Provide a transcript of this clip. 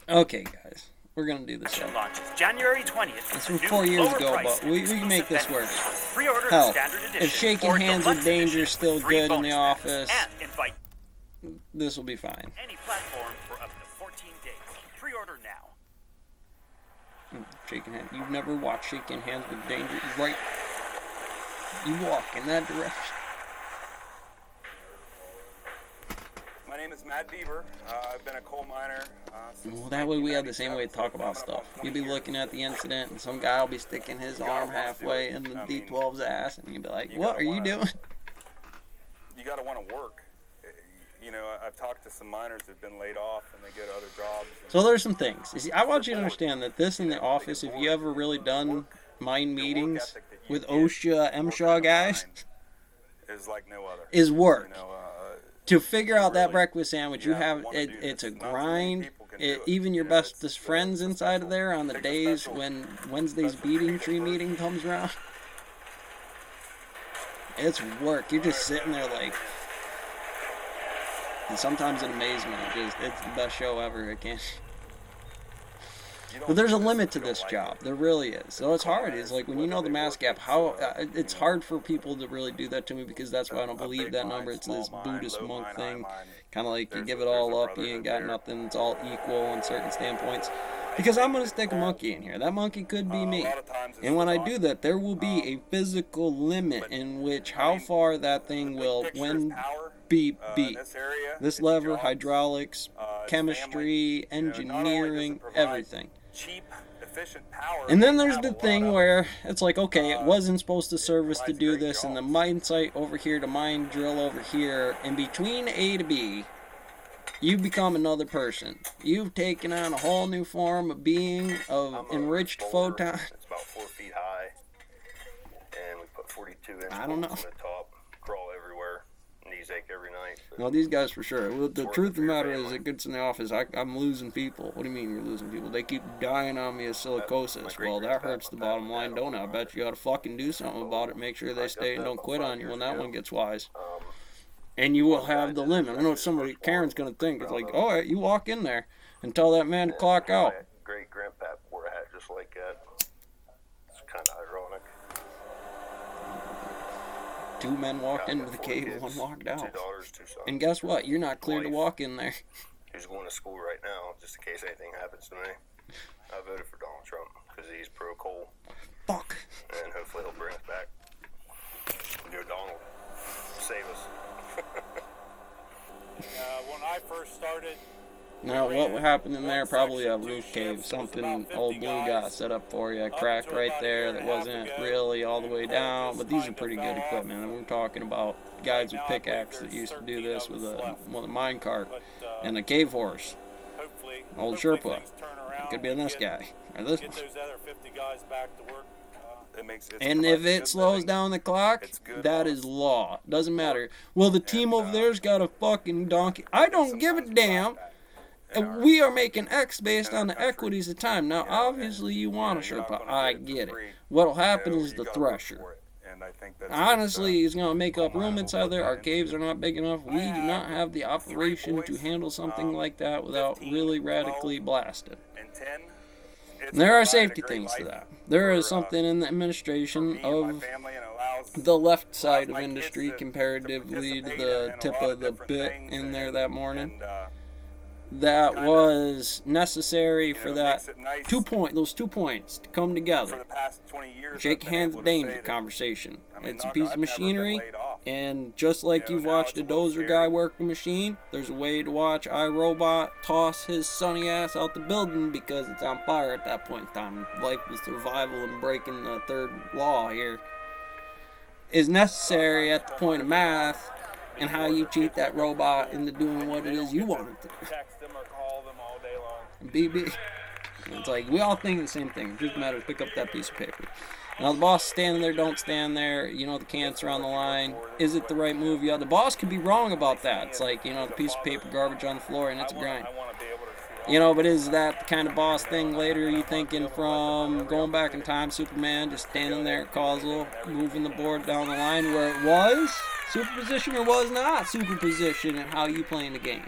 Okay, guys. We're going to do this. Launches January 20th. This was 4 years ago, but we can make this work. Hell, if shaking hands with danger is still good in the office, this will be fine. Any platform for up to 14 days. Pre-order now. Shaking hands. You've never watched Shaking Hands with Danger? Right. You walk in that direction. My name is Matt Beaver. I've been a coal miner Well, that way we have the same way to talk about stuff. You'll be looking at the incident, and some guy will be sticking his arm halfway in the D12's ass, and you'll be like, what are you doing? You gotta want to work. You know, I've talked to some miners that have been laid off, and they go to other jobs. So there's some things. You see, I want you to understand that this in the office, if you ever really done mine meetings with OSHA, MSHA guys, is like no other. Is work. To figure out that breakfast sandwich, you have it's a grind. Even your bestest friends inside of there on the days when Wednesday's beating tree meeting comes around, it's work. You're just sitting there like, and sometimes in amazement, it's the best show ever. I can't. But there's a limit to this job. There really is. So it's hard. It's like when you know the mass gap, how it's hard for people to really do that to me, because that's why I don't believe that number. It's this Buddhist monk thing. Kind of like you give it all up, you ain't got nothing. It's all equal on certain standpoints. Because I'm going to stick a monkey in here. That monkey could be me. And when I do that, there will be a physical limit in which how far that thing will, when beat. This lever, hydraulics, chemistry, engineering, everything. Cheap, efficient power. And then there's the thing where it's like, okay, it wasn't supposed to service to do this, and the mine site over here, the mine drill over here, and between A to B, you become another person. You've taken on a whole new form of being, of enriched photon. It's about 4 feet high, and we put 42 inch I don't know. on the top, crawl everywhere, knees ache every night. No, these guys for sure. Well, the truth of the matter is, it gets in the office, I'm losing people. What do you mean you're losing people? They keep dying on me of silicosis. Well, that hurts the bottom line, don't it? I bet you ought to fucking do something about it. Make sure they stay and don't quit on you when that one gets wise. And you will have the limit. I know what somebody, Karen's going to think. It's like, all right, you walk in there and tell that man to clock out. My great grandpap wore a hat just like that. It's kind of ironic. 2 men walked into the cave, 1 walked out. 2 daughters, 2 sons. And guess what? You're not cleared to walk in there. Who's going to school right now, just in case anything happens to me. I voted for Donald Trump because he's pro-coal. Fuck. And hopefully he'll bring us back. Go Donald. Save us. When I first started, Now, what happened in there? Probably a roof cave. Something old Blue got set up for you. A crack right there that wasn't really all the way down. But these are pretty good equipment. And we're talking about guys with pickaxe that used to do this with a mine cart and a cave horse. Old Sherpa. It could be this guy. Or this one. And if it slows down the clock, that is law. Doesn't matter. Well, the team over there's got a fucking donkey. I don't give a damn. We are making X based on the equities of time. Now, obviously, you want a Sherpa. I get it. What'll happen is the thresher. Honestly, he's going to make up room inside there. Our caves are not big enough. We do not have the operation to handle something like that without really radically blasting. There are safety things to that. There is something in the administration of the left side of industry comparatively to the tip of the bit in there that morning that was necessary for that those 2 points to come together. Shake hands with danger conversation. It's a piece of machinery, and just like you've watched a dozer guy work a machine, there's a way to watch iRobot toss his sunny ass out the building because it's on fire at that point in time. Life is survival and breaking the third law here is necessary at the point of math and how you cheat that robot into doing what it is you want it to. BB. It's like, we all think the same thing. It just matters. Pick up that piece of paper. Now, the boss standing there, don't stand there. You know, the cancer on the line. Is it the right move? Yeah, the boss could be wrong about that. It's like, you know, the piece of paper, garbage on the floor, and it's a grind. You know, but is that the kind of boss thing later you thinking from going back in time, Superman just standing there at causal, moving the board down the line where it was superposition or was not superposition and how you playing the game?